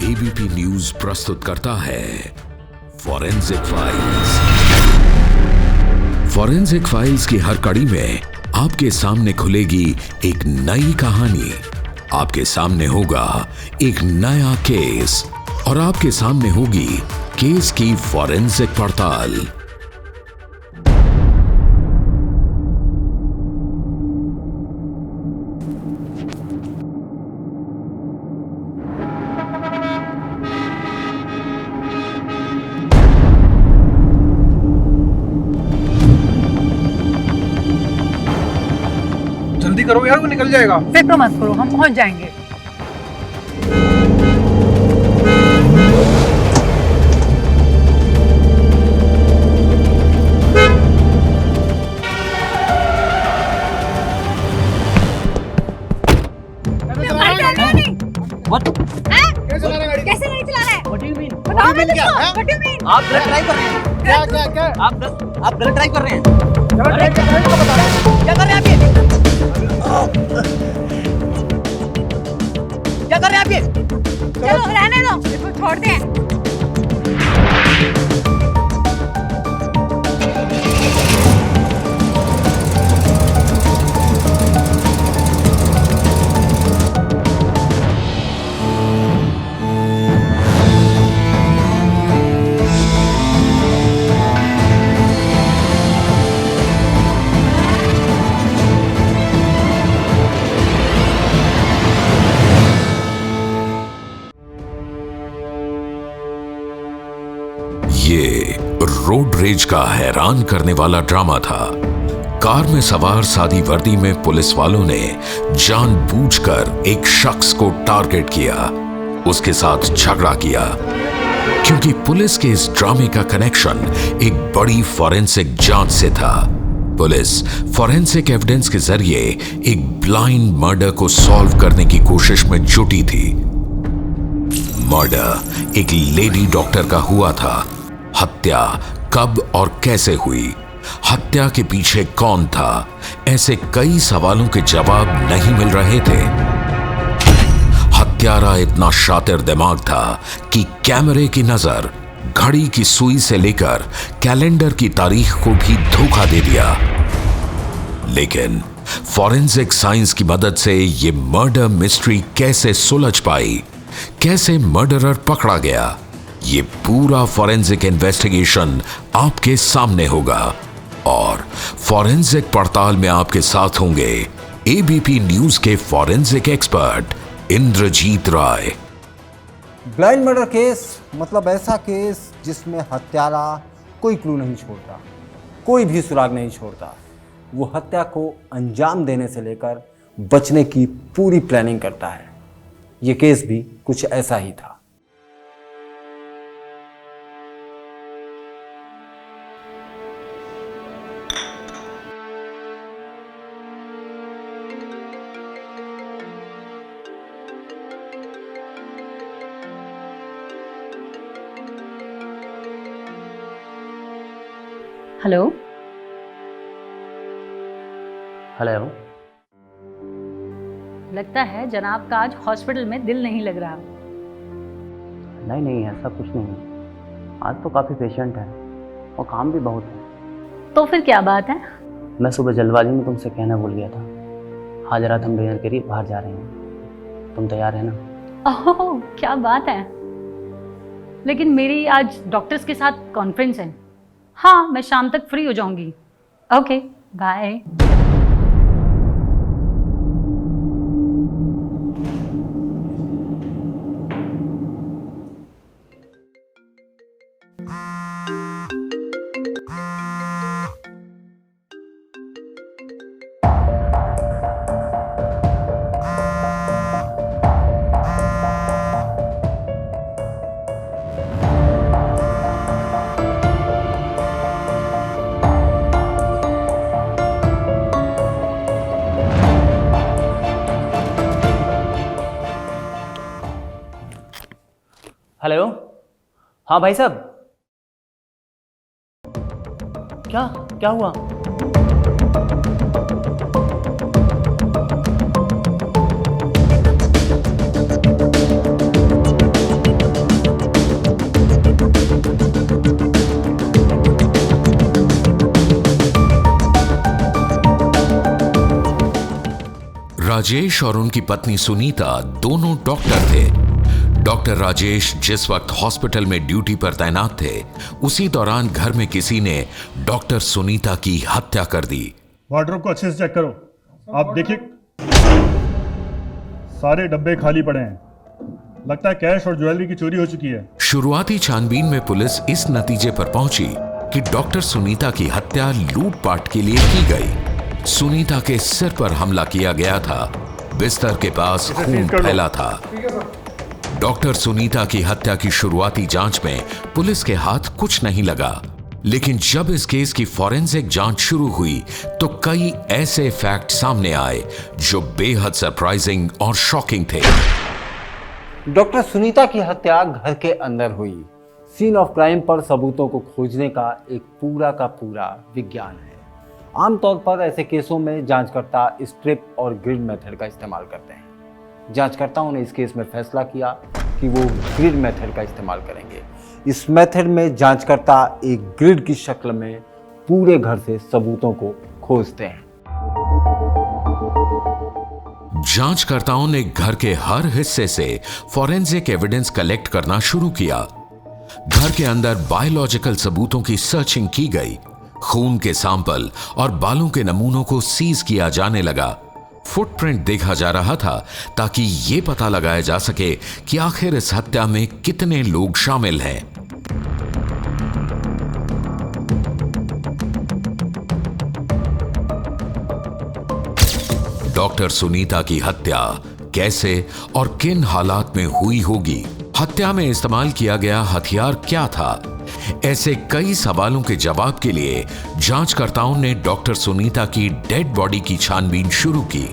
ABP news प्रस्तुत करता है फॉरेंसिक फाइल्स। फॉरेंसिक फाइल्स की हर कड़ी में आपके सामने खुलेगी एक नई कहानी, आपके सामने होगा एक नया केस और आपके सामने होगी केस की फॉरेंसिक पड़ताल। जल्दी करो यार, वो निकल जाएगा। फिक्र मत करो, हम पहुंच जाएंगे। कैसे नहीं चला रहा है? What do you mean? बताओ मैं क्या? तुमको। What do you mean? आप गलत ड्राइव कर रहे हैं। क्या? आप गलत ड्राइव कर रहे हैं। क्या कर रहे हैं आप? क्या कर रहे हैं आप ये? चलो रहने दो, इसको छोड़ते हैं। ये रोड रेज का हैरान करने वाला ड्रामा था। कार में सवार सादी वर्दी में पुलिस वालों ने जानबूझकर एक शख्स को टारगेट किया, उसके साथ झगड़ा किया, क्योंकि पुलिस के इस ड्रामे का कनेक्शन एक बड़ी फॉरेंसिक जांच से था। पुलिस फॉरेंसिक एविडेंस के जरिए एक ब्लाइंड मर्डर को सॉल्व करने की कोशिश में जुटी थी। मर्डर एक लेडी डॉक्टर का हुआ था। हत्या कब और कैसे हुई, हत्या के पीछे कौन था, ऐसे कई सवालों के जवाब नहीं मिल रहे थे। हत्यारा इतना शातिर दिमाग था कि कैमरे की नजर घड़ी की सुई से लेकर कैलेंडर की तारीख को भी धोखा दे दिया। लेकिन फॉरेंसिक साइंस की मदद से यह मर्डर मिस्ट्री कैसे सुलझ पाई, कैसे मर्डरर पकड़ा गया, ये पूरा फॉरेंसिक इन्वेस्टिगेशन आपके सामने होगा। और फॉरेंसिक पड़ताल में आपके साथ होंगे एबीपी न्यूज के फॉरेंसिक एक्सपर्ट इंद्रजीत राय। ब्लाइंड मर्डर केस मतलब ऐसा केस जिसमें हत्यारा कोई क्लू नहीं छोड़ता, कोई भी सुराग नहीं छोड़ता। वो हत्या को अंजाम देने से लेकर बचने की पूरी प्लानिंग करता है। ये केस भी कुछ ऐसा ही था। Hello hello. लगता है जनाब का आज हॉस्पिटल में दिल नहीं लग रहा। नहीं ऐसा कुछ नहीं। आज तो काफ़ी पेशेंट हैं और काम भी बहुत है। तो फिर क्या बात है? मैं सुबह जल्दबाजी में तुमसे कहना भूल गया था। आज रात हम डिनर के लिए बाहर जा रहे हैं, तुम तैयार है ना? ओह क्या बात है। लेकिन मेरी आज डॉक्टर्स के साथ कॉन्फ्रेंस है। हाँ मैं शाम तक फ्री हो जाऊंगी। Okay bye. हेलो। हाँ भाई साहब, क्या क्या हुआ? राजेश और उनकी पत्नी सुनीता दोनों डॉक्टर थे। डॉक्टर राजेश जिस वक्त हॉस्पिटल में ड्यूटी पर तैनात थे, उसी दौरान घर में किसी ने डॉक्टर सुनीता की हत्या कर दी। वार्डरोब को अच्छे से चेक करो। आप देखिए, सारे डब्बे खाली पड़े हैं। लगता है कैश और ज्वेलरी की चोरी हो चुकी है। शुरुआती छानबीन में पुलिस इस नतीजे पर पहुंची कि डॉक्टर सुनीता की हत्या लूटपाट के लिए की गई। सुनीता के सिर पर हमला किया गया था। बिस्तर के पास खून फैला था। डॉक्टर सुनीता की हत्या की शुरुआती जांच में पुलिस के हाथ कुछ नहीं लगा, लेकिन जब इस केस की फॉरेंसिक जांच शुरू हुई तो कई ऐसे फैक्ट सामने आए जो बेहद सरप्राइजिंग और शॉकिंग थे। डॉक्टर सुनीता की हत्या घर के अंदर हुई। सीन ऑफ क्राइम पर सबूतों को खोजने का एक पूरा का पूरा विज्ञान है। आमतौर पर ऐसे केसों में जांचकर्ता स्ट्रिप और ग्रिड मेथड का इस्तेमाल करते हैं। जांचकर्ताओं ने इस केस में फैसला किया कि वो ग्रिड मेथड का इस्तेमाल करेंगे। इस मेथड में जांचकर्ता एक ग्रिड की शक्ल में पूरे घर से सबूतों को खोजते हैं। जांचकर्ताओं ने घर के हर हिस्से से फॉरेंसिक एविडेंस कलेक्ट करना शुरू किया। घर के अंदर बायोलॉजिकल सबूतों की सर्चिंग की गई। खून के सैंपल और बालों के नमूनों को सीज किया जाने लगा। फुटप्रिंट देखा जा रहा था ताकि यह पता लगाया जा सके कि आखिर इस हत्या में कितने लोग शामिल हैं। डॉक्टर सुनीता की हत्या कैसे और किन हालात में हुई होगी? हत्या में इस्तेमाल किया गया हथियार क्या था? ऐसे कई सवालों के जवाब के लिए जांचकर्ताओं ने डॉक्टर सुनीता की डेड बॉडी की छानबीन शुरू की।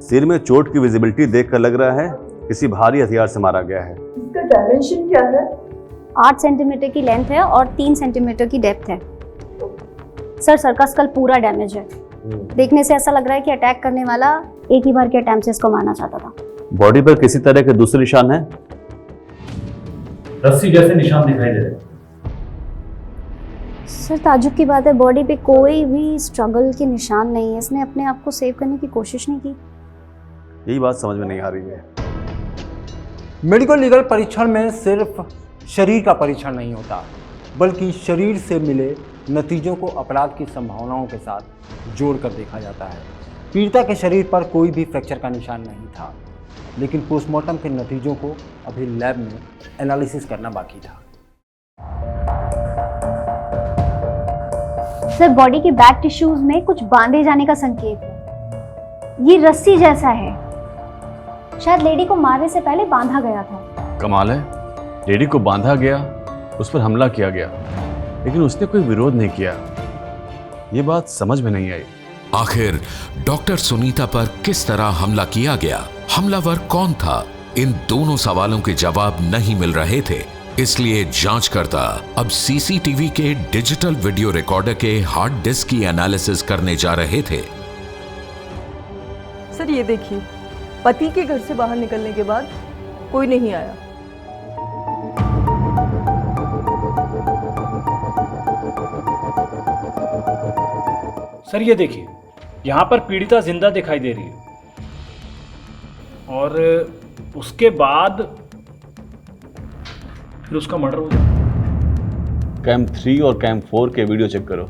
सिर में चोट की विजिबिलिटी देखकर लग रहा है किसी भारी हथियार से मारा गया है। इसका डायमेंशन क्या है? 8 सेंटीमीटर की लेंथ है और 3 सेंटीमीटर की डेप्थ है। सर का स्कल पूरा डैमेज है। देखने से ऐसा लग रहा है कि अटैक करने वाला एक ही बार के अटैम्प्ट से इसको मारना चाहता था। बॉडी पर किसी तरह के दूसरे निशान है? रस्सी जैसे निशान दिखाई दे रहे हैं। सर ताजुब की बात है, बॉडी पे कोई भी स्ट्रगल के निशान नहीं है। इसने अपने आप को सेव करने की कोशिश नहीं की। यही बात समझ में नहीं आ रही है। मेडिकल लीगल परीक्षण में सिर्फ शरीर का परीक्षण नहीं होता, बल्कि शरीर से मिले नतीजों को अपराध की संभावनाओं के साथ जोड़कर देखा जाता है। पीड़िता के शरीर पर कोई भी फ्रैक्चर का निशान नहीं था, लेकिन पोस्टमार्टम के नतीजों को अभी लैब में एनालिसिस करना बाकी था। सर बॉडी के बैक टिश्यूज में कुछ बांधे जाने का संकेत है। ये रस्सी जैसा है, शायद लेडी को मारने से पहले बांधा गया था। कमाल है, लेडी को बांधा गया, उस पर हमला किया गया, लेकिन उसने कोई विरोध नहीं किया। ये बात समझ में नहीं आई। आखिर डॉक्टर सुनीता पर किस तरह हमला किया गया? हमलावर कौन था? इन दोनों सवालों के जवाब नहीं मिल रहे थे। इसलिए जांचकर्ता अब सीसीटीवी के डिजिटल वीडियो रिकॉर्डर के हार्ड डिस्क की एनालिसिस करने जा रहे थे। सर ये देखिए, पति के घर से बाहर निकलने के बाद कोई नहीं आया। सर ये देखिए, यहाँ पर पीड़िता जिंदा दिखाई दे रही है और उसके बाद फिर उसका मर्डर हो गया। कैंप 3 और कैंप 4 के वीडियो चेक करो।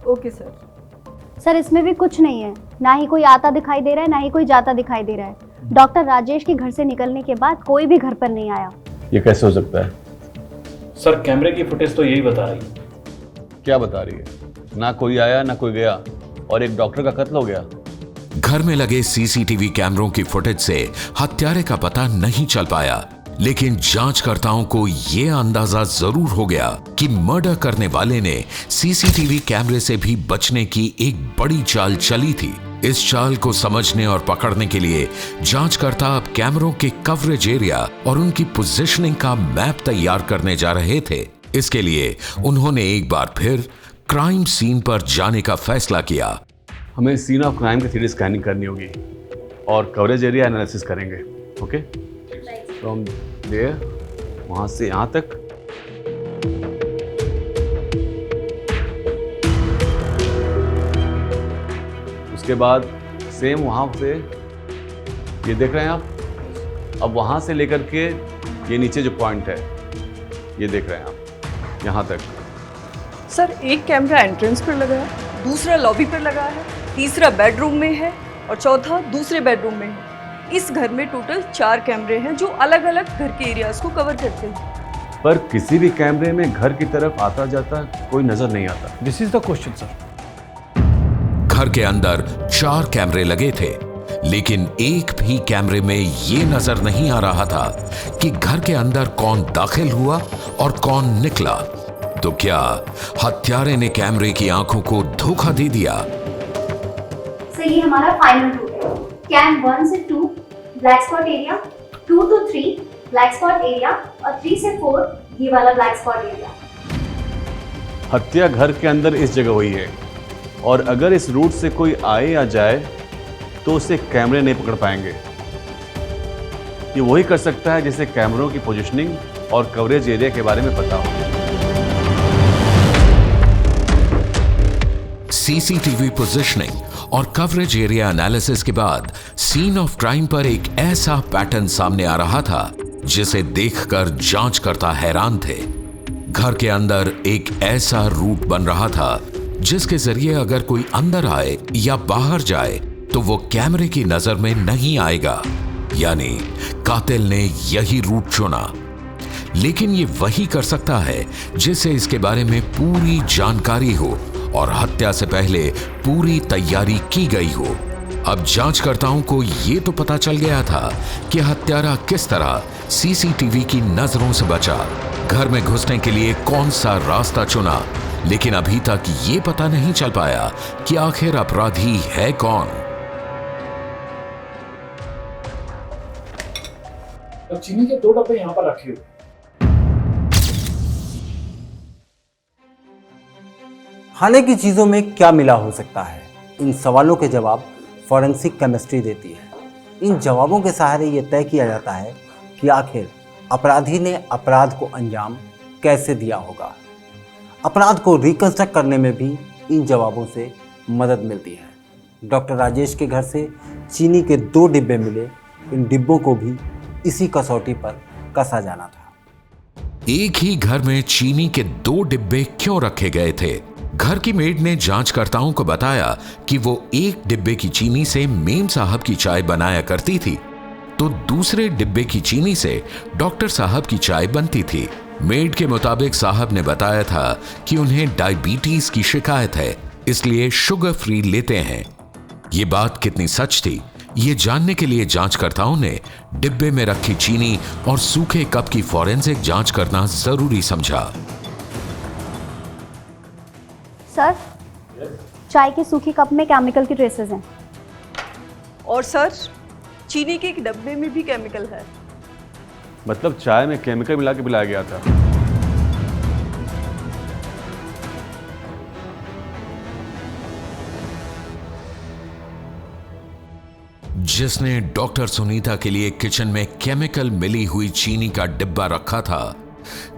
Okay sir. सर इसमें भी कुछ नहीं है, ना ही कोई आता दिखाई दे रहा है, ना ही कोई जाता दिखाई दे रहा है। डॉक्टर राजेश के घर से निकलने के बाद कोई भी घर पर नहीं आया। ये कैसे हो सकता है? सर कैमरे की फुटेज तो यही बता रही है। क्या बता रही है? ना कोई आया ना कोई गया और एक डॉक्टर का कत्ल हो गया। घर में लगे सीसीटीवी कैमरों की फुटेज से हत्यारे का पता नहीं चल पाया, लेकिन जांचकर्ताओं को यह अंदाजा जरूर हो गया कि मर्डर करने वाले ने सीसीटीवी कैमरे से भी बचने की एक बड़ी चाल चली थी। इस चाल को समझने और पकड़ने के लिए जांचकर्ता अब कैमरों के कवरेज एरिया और उनकी पोजीशनिंग का मैप तैयार करने जा रहे थे। इसके लिए उन्होंने एक बार फिर क्राइम सीन पर जाने का फैसला किया। हमें सीन ऑफ क्राइम की 3D स्कैनिंग करनी होगी और कवरेज एरिया एनालिसिस करेंगे। ओके, फ्रॉम देयर, वहां से यहां तक। उसके बाद सेम वहां से ये देख रहे हैं आप? अब वहाँ से लेकर के ये नीचे जो पॉइंट है, ये देख रहे हैं आप, यहाँ तक। सर एक कैमरा एंट्रेंस पर लगा है, दूसरा लॉबी पर लगा है, तीसरा बेडरूम में है और चौथा दूसरे बेडरूम में है। इस घर में टोटल 4 कैमरे हैं जो अलग अलग घर के एरियाज को कवर करते हैं। पर किसी भी कैमरे में घर की तरफ आता जाता कोई नजर नहीं आता। This is the question sir. घर के अंदर 4 कैमरे लगे थे, लेकिन एक भी कैमरे में ये नजर नहीं आ रहा था कि घर के अंदर कौन दाखिल हुआ और कौन निकला। तो क्या हत्यारे ने कैमरे की आंखों को धोखा दे दिया? सर ये हमारा फाइनल रूट है। कैम 1 से 2 black spot area, 2 to 3 black spot area और 3 से 4 ये वाला ब्लैक स्पॉट एरिया। हत्या घर के अंदर इस जगह हुई है, और अगर इस रूट से कोई आए या जाए तो उसे कैमरे नहीं पकड़ पाएंगे। ये वही कर सकता है जिसे कैमरों की पोजीशनिंग और कवरेज एरिया के बारे में पता हो। सीसीटीवी पोजीशनिंग और कवरेज एरिया एनालिसिस के बाद सीन ऑफ क्राइम पर एक ऐसा पैटर्न सामने आ रहा था जिसे देखकर जांचकर्ता हैरान थे। घर के अंदर एक ऐसा रूट बन रहा था जिसके जरिए अगर कोई अंदर आए या बाहर जाए तो वो कैमरे की नजर में नहीं आएगा, यानी कातिल ने यही रूट चुना। लेकिन ये वही कर सकता है जिसे इसके बारे में पूरी जानकारी हो और हत्या से पहले पूरी तैयारी की गई हो। अब जांचकर्ताओं को ये तो पता चल गया था कि हत्यारा किस तरह सीसीटीवी की नजरों से बचा, घर में घुसने के लिए कौन सा रास्ता चुना, लेकिन अभी तक ये पता नहीं चल पाया कि आखिर अपराधी है कौन। चीनी के 2 डब्बे यहाँ पर रखे हुए। खाने की चीज़ों में क्या मिला हो सकता है? इन सवालों के जवाब फॉरेंसिक केमिस्ट्री देती है। इन जवाबों के सहारे ये तय किया जाता है कि आखिर अपराधी ने अपराध को अंजाम कैसे दिया होगा। अपराध को रिकंस्ट्रक्ट करने में भी इन जवाबों से मदद मिलती है। डॉक्टर राजेश के घर से चीनी के 2 डिब्बे मिले। इन डिब्बों को भी इसी कसौटी पर कसा जाना था। एक ही घर में चीनी के 2 डिब्बे क्यों रखे गए थे? घर की मेड ने जांचकर्ताओं को बताया कि वो एक डिब्बे की चीनी से मेम साहब की चाय बनाया करती थी, तो दूसरे डिब्बे की चीनी से डॉक्टर साहब की चाय बनती थी। मेड के मुताबिक साहब ने बताया था कि उन्हें डायबिटीज की शिकायत है, इसलिए शुगर फ्री लेते हैं। ये बात कितनी सच थी, ये जानने के लिए जांचकर्ताओं ने डिब्बे में रखी चीनी और सूखे कप की फॉरेंसिक जांच करना जरूरी समझा। सर चाय के सूखे कप में केमिकल की ट्रेसेस हैं। और सर चीनी के एक डब्बे में भी केमिकल है। मतलब चाय में केमिकल मिला के पिलाया गया था। जिसने डॉक्टर सुनीता के लिए किचन में केमिकल मिली हुई चीनी का डिब्बा रखा था,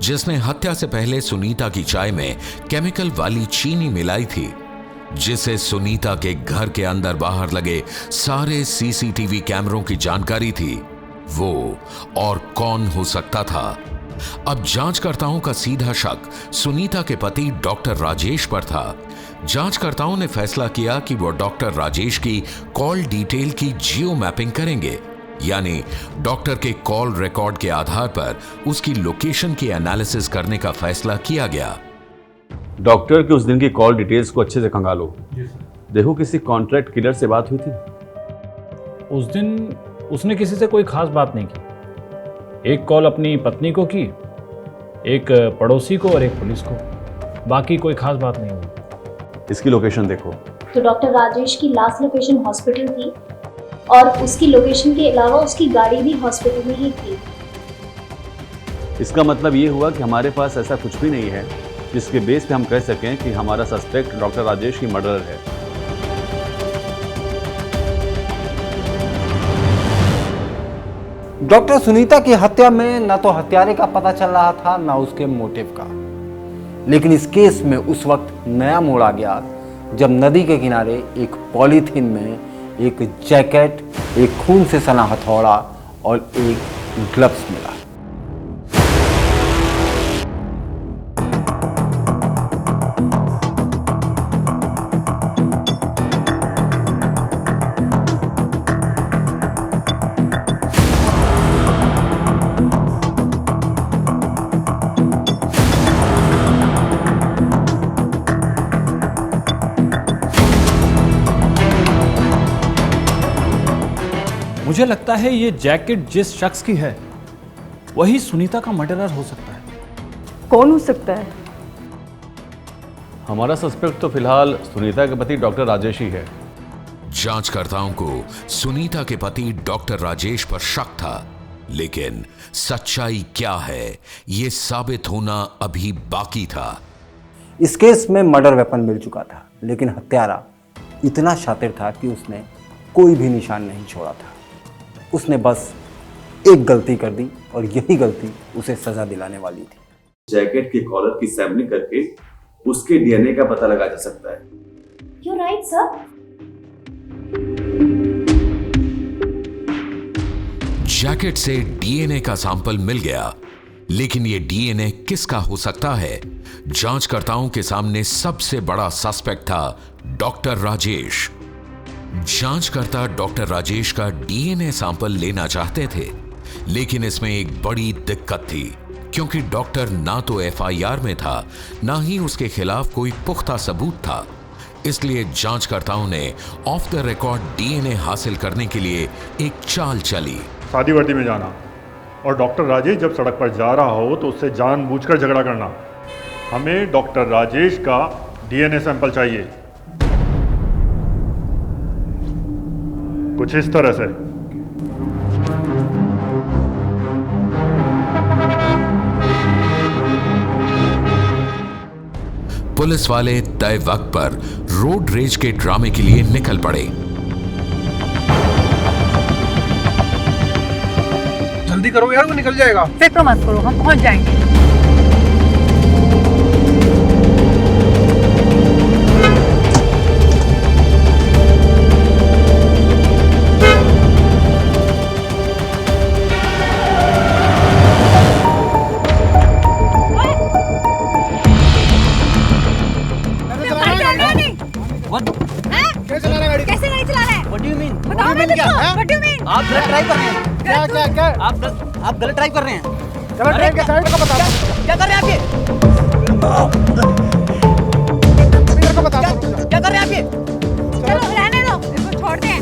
जिसने हत्या से पहले सुनीता की चाय में केमिकल वाली चीनी मिलाई थी, जिसे सुनीता के घर के अंदर बाहर लगे सारे सीसीटीवी कैमरों की जानकारी थी, वो और कौन हो सकता था? अब जांचकर्ताओं का सीधा शक सुनीता के पति डॉक्टर राजेश पर था। जांचकर्ताओं ने फैसला किया कि वो डॉक्टर राजेश की कॉल डिटेल की जियो मैपिंग करेंगे, यानी डॉक्टर के कॉल रिकॉर्ड के आधार पर उसकी लोकेशन की एनालिसिस करने का फैसला किया गया। डॉक्टर के उस दिन की कॉल डिटेल्स को अच्छे से खंगालो। देखो किसी कॉन्ट्रैक्ट किलर से बात हुई थी? उस दिन उसने किसी से कोई खास बात नहीं की। एक कॉल अपनी पत्नी को की, एक पड़ोसी को और एक पुलिस को। बाकी कोई खास बात नहीं हुई। इसकी लोकेशन देखो। तो डॉक्टर राजेश की लास्ट लोकेशन हॉस्पिटल थी और उसकी लोकेशन के अलावा उसकी गाड़ी भी हॉस्पिटल में ही थी। इसका मतलब ये हुआ कि हमारे पास ऐसा कुछ भी नहीं है जिसके बेस पे हम कह सकें कि हमारा सस्पेक्ट डॉक्टर राजेश की मर्डरर है। डॉक्टर सुनीता की हत्या में न तो हत्यारे का पता चल रहा था न उसके मोटिव का। लेकिन इस केस में उस वक्त नया मोड़ आ गया जब नदी के किनारे एक पॉलीथीन में एक जैकेट, एक खून से सना हथौड़ा और एक ग्लव्स मिला। मुझे लगता है ये जैकेट जिस शख्स की है वही सुनीता का मर्डरर हो सकता है। कौन हो सकता है? हमारा सस्पेक्ट तो फिलहाल सुनीता के पति डॉक्टर राजेश ही है। जांचकर्ताओं को सुनीता के पति डॉक्टर राजेश पर शक था, लेकिन सच्चाई क्या है यह साबित होना अभी बाकी था। इस केस में मर्डर वेपन मिल चुका था, लेकिन हत्यारा इतना शातिर था कि उसने कोई भी निशान नहीं छोड़ा था। उसने बस एक गलती कर दी और यही गलती उसे सजा दिलाने वाली थी। जैकेट के कॉलर की सैंपलिंग करके उसके डीएनए का पता लगाया जा सकता है। You're right, sir. जैकेट से डीएनए का सैंपल मिल गया, लेकिन यह डीएनए किसका हो सकता है? जांचकर्ताओं के सामने सबसे बड़ा सस्पेक्ट था डॉक्टर राजेश। जांचकर्ता डॉक्टर राजेश का डीएनए सैंपल लेना चाहते थे, लेकिन इसमें एक बड़ी दिक्कत थी, क्योंकि डॉक्टर ना तो एफआईआर में था, ना ही उसके खिलाफ कोई पुख्ता सबूत था। इसलिए जांचकर्ताओं ने ऑफ द रिकॉर्ड डीएनए हासिल करने के लिए एक चाल चली। सादी वर्दी में जाना और डॉक्टर राजेश जब सड़क पर जा रहा हो तो उससे जानबूझकर झगड़ा करना। हमें डॉक्टर राजेश का डीएनए सैंपल चाहिए, कुछ इस तरह से। पुलिस वाले तय वक्त पर रोड रेज के ड्रामे के लिए निकल पड़े। जल्दी करो यार, वो निकल जाएगा। फिक्र मत करो, हम पहुंच जाएंगे। कैसे गाड़ी चला रहा है? What do you mean? बताओ मैं तुमको। What do you mean? आप गलत ड्राइव कर रहे हैं। क्या आप गलत ड्राइव कर रहे हैं। चलो ट्रेन के साइड को बता। क्या कर रहे हैं आप ये? मेरे को बता। क्या कर रहे हैं आप ये? चलो रहने दो, इसको छोड़ दें।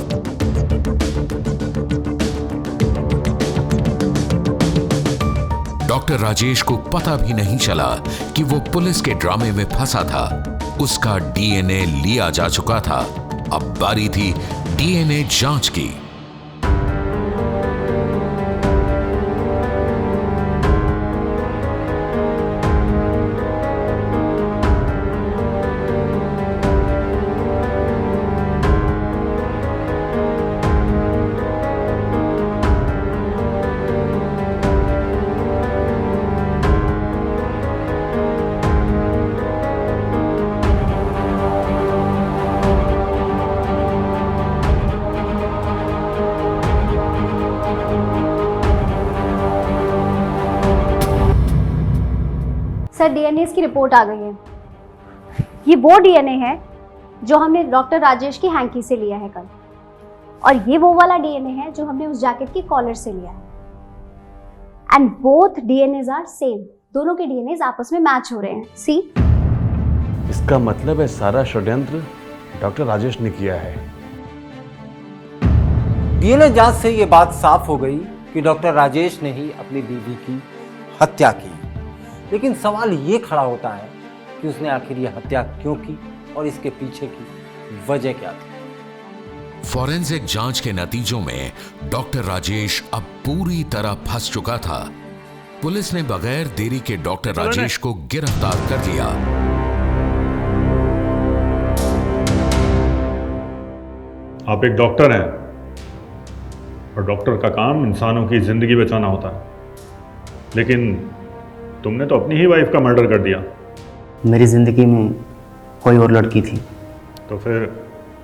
डॉक्टर राजेश को पता भी नहीं चला कि वो पुलिस के ड्रामे में फंसा था। उसका डीएनए लिया जा चुका था। अब बारी थी डीएनए जांच की। सर, डीएनए की रिपोर्ट आ गई है। ये वो डीएनए है जो हमने डॉक्टर राजेश की हैंकी से लिया है कल, और ये वो वाला डीएनए है जो हमने उस जैकेट की कॉलर से लिया है। And both DNAs are same. दोनों के डीएनएज आपस में मैच हो रहे हैं। सी, इसका मतलब है सारा षड्यंत्र डॉक्टर राजेश ने किया है। डीएनए जांच से ये बात साफ हो गई कि डॉक्टर राजेश ने ही अपनी बीवी की हत्या की। लेकिन सवाल ये खड़ा होता है कि उसने आखिर ये हत्या क्यों की और इसके पीछे की वजह क्या थी। फॉरेंसिक जांच के नतीजों में डॉक्टर राजेश अब पूरी तरह फंस चुका था। पुलिस ने बगैर देरी के डॉक्टर राजेश को गिरफ्तार कर लिया। आप एक डॉक्टर हैं और डॉक्टर का काम इंसानों की जिंदगी बचाना होता है, लेकिन तुमने तो अपनी ही वाइफ का मर्डर कर दिया। मेरी ज़िंदगी में कोई और लड़की थी। तो फिर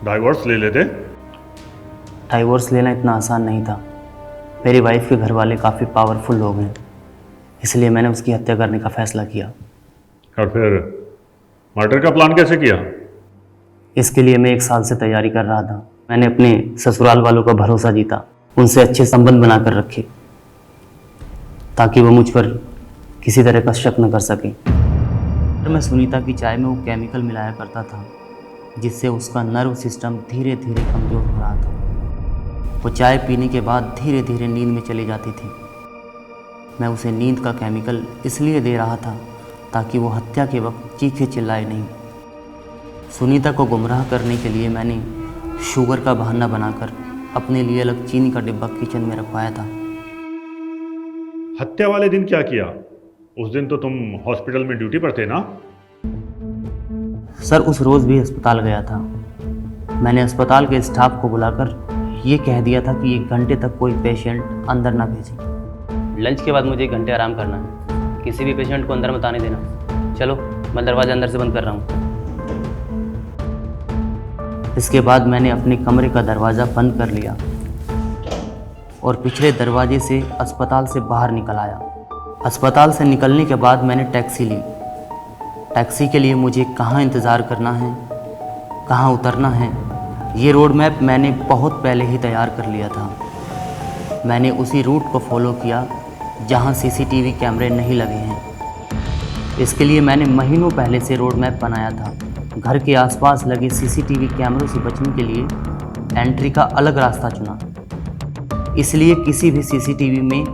डाइवोर्स ले लेते। डाइवोर्स लेना इतना आसान नहीं था। मेरी वाइफ के घर वाले काफ़ी पावरफुल लोग हैं, इसलिए मैंने उसकी हत्या करने का फैसला किया। और फिर मर्डर का प्लान कैसे किया? इसके लिए मैं 1 साल से तैयारी कर रहा था। मैंने अपने ससुराल वालों का भरोसा जीता, उनसे अच्छे संबंध बनाकर रखे ताकि वो मुझ पर किसी तरह का शक न कर सके। मैं सुनीता की चाय में वो केमिकल मिलाया करता था जिससे उसका नर्व सिस्टम धीरे धीरे कमज़ोर हो रहा था। वो चाय पीने के बाद धीरे धीरे नींद में चली जाती थी। मैं उसे नींद का केमिकल इसलिए दे रहा था ताकि वो हत्या के वक्त चीखे चिल्लाए नहीं। सुनीता को गुमराह करने के लिए मैंने शुगर का बहाना बनाकर अपने लिए अलग चीनी का डिब्बा किचन में रखवाया था। हत्या वाले दिन क्या किया? उस दिन तो तुम हॉस्पिटल में ड्यूटी पर थे ना? सर उस रोज़ भी अस्पताल गया था। मैंने अस्पताल के स्टाफ को बुलाकर ये कह दिया था कि 1 घंटे तक कोई पेशेंट अंदर ना भेजें। लंच के बाद मुझे 1 घंटे आराम करना है। किसी भी पेशेंट को अंदर मत आने देना। चलो, मैं दरवाज़ा अंदर से बंद कर रहा हूँ। इसके बाद मैंने अपने कमरे का दरवाज़ा बंद कर लिया और पिछले दरवाजे से अस्पताल से बाहर निकल आया। अस्पताल से निकलने के बाद मैंने टैक्सी ली। टैक्सी के लिए मुझे कहाँ इंतज़ार करना है, कहाँ उतरना है, ये रोड मैप मैंने बहुत पहले ही तैयार कर लिया था। मैंने उसी रूट को फॉलो किया जहाँ सीसीटीवी कैमरे नहीं लगे हैं। इसके लिए मैंने महीनों पहले से रोड मैप बनाया था। घर के आसपास लगे सीसीटीवी कैमरों से बचने के लिए एंट्री का अलग रास्ता चुना, इसलिए किसी भी सीसीटीवी में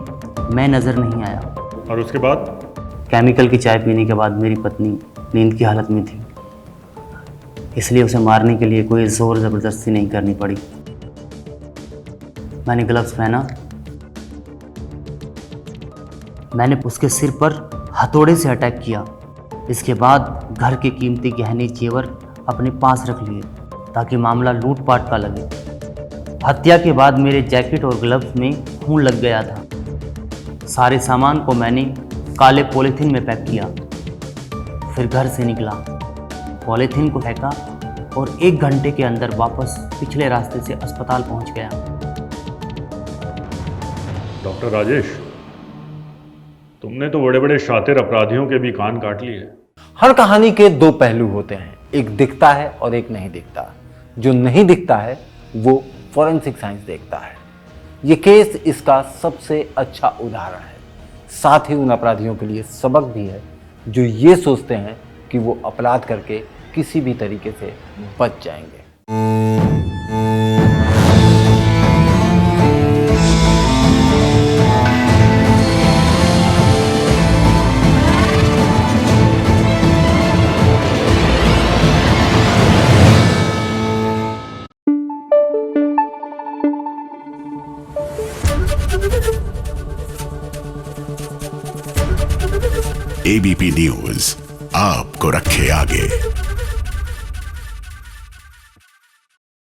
मैं नज़र नहीं आया। और उसके बाद? केमिकल की चाय पीने के बाद मेरी पत्नी नींद की हालत में थी, इसलिए उसे मारने के लिए कोई ज़ोर ज़बरदस्ती नहीं करनी पड़ी। मैंने ग्लव्स पहना, मैंने उसके सिर पर हथौड़े से अटैक किया। इसके बाद घर के कीमती गहने जेवर अपने पास रख लिए ताकि मामला लूटपाट का लगे। हत्या के बाद मेरे जैकेट और ग्लव्स में खून लग गया था। सारे सामान को मैंने काले पॉलीथीन में पैक किया, फिर घर से निकला, पॉलीथीन को फेंका और 1 घंटे के अंदर वापस पिछले रास्ते से अस्पताल पहुंच गया। डॉक्टर राजेश, तुमने तो बड़े बड़े शातिर अपराधियों के भी कान काट लिए। हर कहानी के 2 पहलू होते हैं, एक दिखता है और एक नहीं दिखता। जो नहीं दिखता है वो फॉरेंसिक साइंस देखता है। ये केस इसका सबसे अच्छा उदाहरण है। साथ ही उन अपराधियों के लिए सबक भी है जो ये सोचते हैं कि वो अपराध करके किसी भी तरीके से बच जाएंगे। एबीपी न्यूज आपको रखे आगे।